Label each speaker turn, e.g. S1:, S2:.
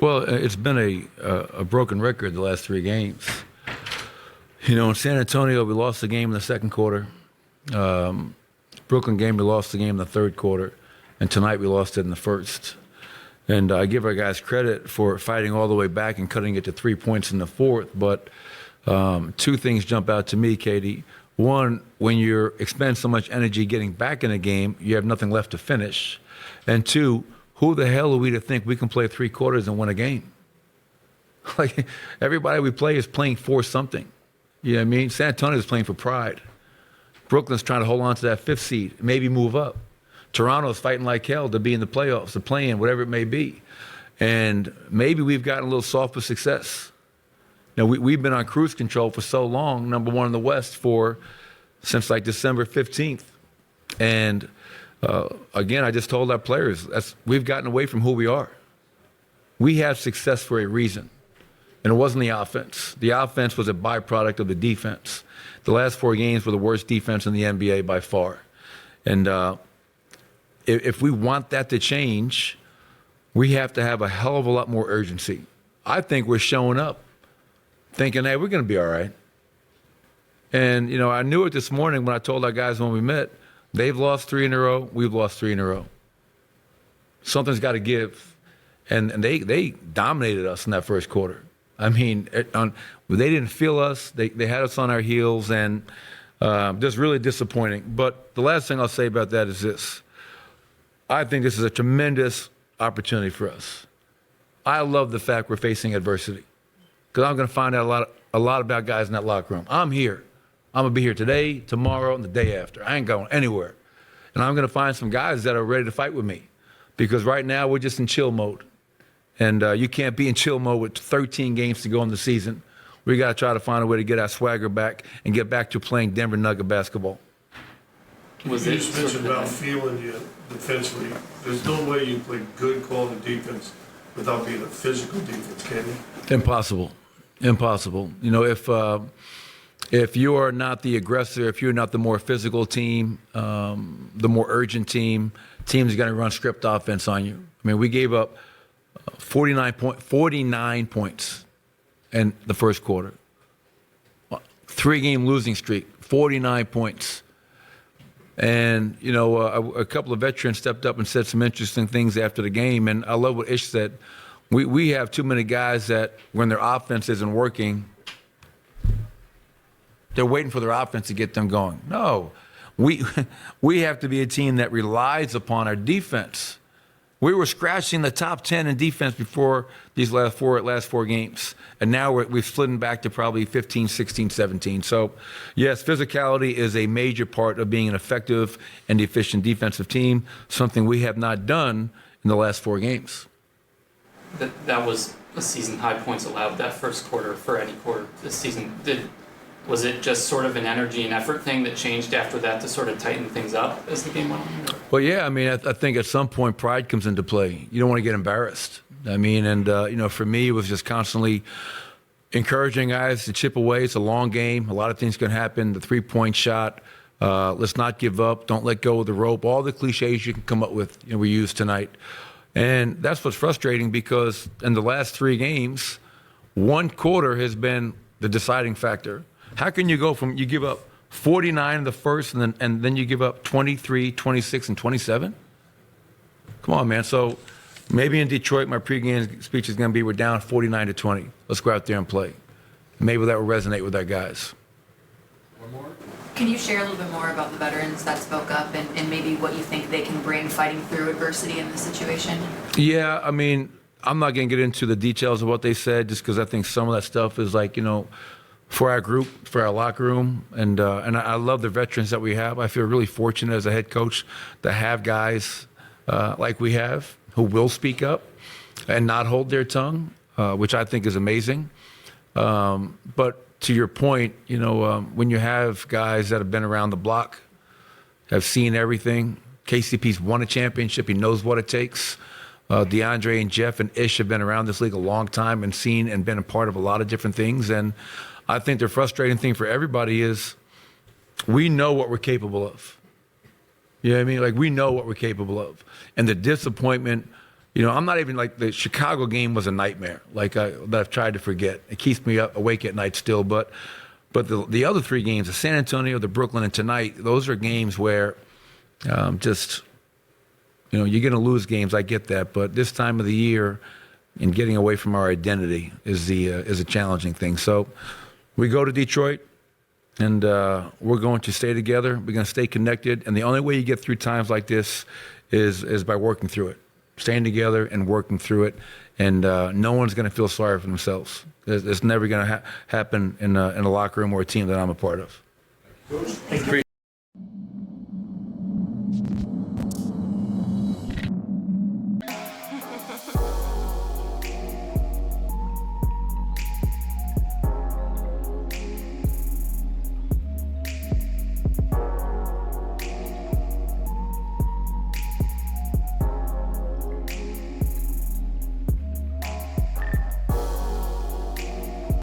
S1: Well, it's been a broken record the last three games. You know, in San Antonio, we lost the game in the second quarter. Brooklyn game, we lost the game in the third quarter. And tonight, we lost it in the first. And I give our guys credit for fighting all the way back and cutting it to 3 points in the fourth. But two things jump out to me, Katie. One, when you're expending so much energy getting back in a game, you have nothing left to finish. And two, who the hell are we to think we can play three quarters and win a game? Like, everybody we play is playing for something. You know what I mean? San Antonio is playing for pride. Brooklyn's trying to hold on to that fifth seed, maybe move up. Toronto's fighting like hell to be in the playoffs, to play in, whatever it may be. And maybe we've gotten a little soft with success. You know, we've been on cruise control for so long, number one in the West since like December 15th. And again, I just told our players, we've gotten away from who we are. We have success for a reason. And it wasn't the offense. The offense was a byproduct of the defense. The last four games were the worst defense in the NBA by far. And if we want that to change, we have to have a hell of a lot more urgency. I think we're showing up thinking, hey, we're going to be all right. And, you know, I knew it this morning when I told our guys when we met, they've lost three in a row, we've lost three in a row. Something's got to give. And they dominated us in that first quarter. I mean, they didn't feel us. They had us on our heels, and just really disappointing. But the last thing I'll say about that is this. I think this is a tremendous opportunity for us. I love the fact we're facing adversity because I'm going to find out a lot about guys in that locker room. I'm here. I'm going to be here today, tomorrow, and the day after. I ain't going anywhere. And I'm going to find some guys that are ready to fight with me because right now we're just in chill mode. And you can't be in chill mode with 13 games to go in the season. We got to try to find a way to get our swagger back and get back to playing Denver Nugget basketball.
S2: You just mentioned about feeling you defensively. There's no way you play good quality defense without being a physical defense, can you?
S1: Impossible. You know, if you are not the aggressor, if you're not the more physical team, the more urgent team's going to run script offense on you. I mean, we gave up 49 points in the first quarter. 3-game losing streak, 49 points. And, you know, a couple of veterans stepped up and said some interesting things after the game. And I love what Ish said. We have too many guys that when their offense isn't working, they're waiting for their offense to get them going. No, we have to be a team that relies upon our defense. We were scratching the top 10 in defense before these last four games. And now we've slid back to probably 15, 16, 17. So, yes, physicality is a major part of being an effective and efficient defensive team, something we have not done in the last four games.
S3: That was a season high points allowed that first quarter for any quarter this season. Was it just sort of an energy and effort thing that changed after that to sort of tighten things up as the game went on?
S1: Well, yeah, I mean, I think at some point pride comes into play. You don't want to get embarrassed. I mean, and, you know, for me, it was just constantly encouraging guys to chip away. It's a long game. A lot of things can happen. The three-point shot, let's not give up. Don't let go of the rope. All the cliches you can come up with, you know, we used tonight. And that's what's frustrating because in the last three games, one quarter has been the deciding factor. How can you go from, you give up 49 in the first and then you give up 23, 26, and 27? Come on, man. So maybe in Detroit, my pregame speech is going to be, we're down 49 to 20. Let's go out there and play. Maybe that will resonate with our guys.
S4: One more?
S5: Can you share a little bit more about the veterans that spoke up and maybe what you think they can bring fighting through adversity in this situation?
S1: Yeah, I mean, I'm not going to get into the details of what they said just because I think some of that stuff is like, you know, for our group, for our locker room, and I love the veterans that we have. I feel really fortunate as a head coach to have guys like we have who will speak up and not hold their tongue, which I think is amazing. But to your point, you know, when you have guys that have been around the block, have seen everything, KCP's won a championship, he knows what it takes. DeAndre and Jeff and Ish have been around this league a long time and seen and been a part of a lot of different things. And I think the frustrating thing for everybody is we know what we're capable of. You know what I mean? Like, we know what we're capable of. And the disappointment I'm not even like the Chicago game was a nightmare. That I've tried to forget. It keeps me awake at night still. But the other three games, the San Antonio, the Brooklyn, and tonight, those are games where you're going to lose games. I get that, but this time of the year and getting away from our identity is a challenging thing. So we go to Detroit, and we're going to stay together. We're going to stay connected, and the only way you get through times like this is by working through it, staying together and working through it. And no one's going to feel sorry for themselves. It's never going to happen in a locker room or a team that I'm a part of.